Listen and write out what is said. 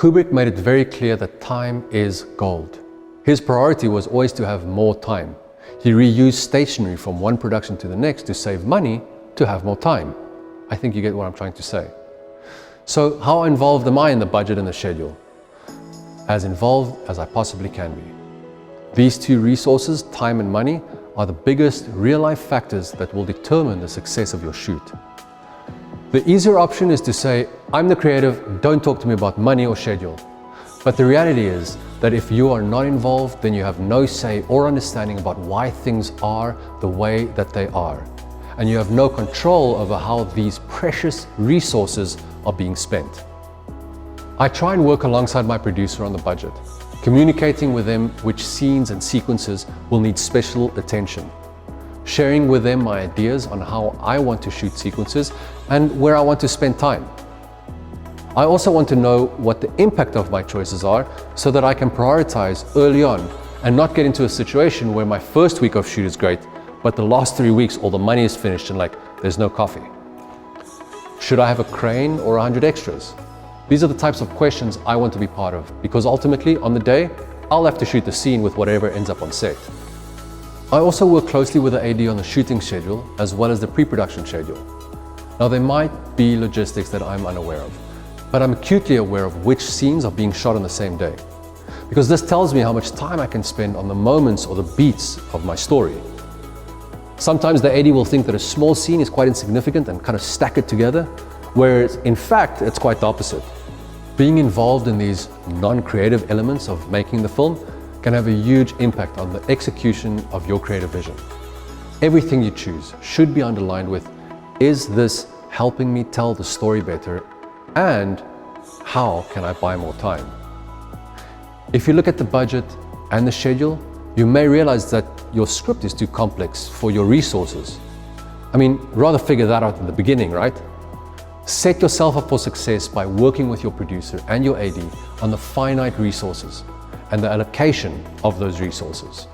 Kubrick made it very clear that time is gold. His priority was always to have more time. He reused stationery from one production to the next to save money to have more time. I think you get what I'm trying to say. So how involved am I in the budget and the schedule? As involved as I possibly can be. These two resources, time and money, are the biggest real-life factors that will determine the success of your shoot. The easier option is to say, I'm the creative, don't talk to me about money or schedule. But the reality is that if you are not involved, then you have no say or understanding about why things are the way that they are. And you have no control over how these precious resources are being spent. I try and work alongside my producer on the budget, communicating with them which scenes and sequences will need special attention, sharing with them my ideas on how I want to shoot sequences and where I want to spend time. I also want to know what the impact of my choices are so that I can prioritize early on and not get into a situation where my first week of shoot is great, but the last 3 weeks all the money is finished and there's no coffee. Should I have a crane or 100 extras? These are the types of questions I want to be part of, because ultimately on the day, I'll have to shoot the scene with whatever ends up on set. I also work closely with the AD on the shooting schedule as well as the pre-production schedule. Now there might be logistics that I'm unaware of, but I'm acutely aware of which scenes are being shot on the same day, because this tells me how much time I can spend on the moments or the beats of my story. Sometimes the AD will think that a small scene is quite insignificant and kind of stack it together, whereas in fact it's quite the opposite. Being involved in these non-creative elements of making the film can have a huge impact on the execution of your creative vision. Everything you choose should be underlined with, is this helping me tell the story better, and how can I buy more time? If you look at the budget and the schedule, you may realize that your script is too complex for your resources. I mean, rather figure that out in the beginning, right? Set yourself up for success by working with your producer and your AD on the finite resources and the allocation of those resources.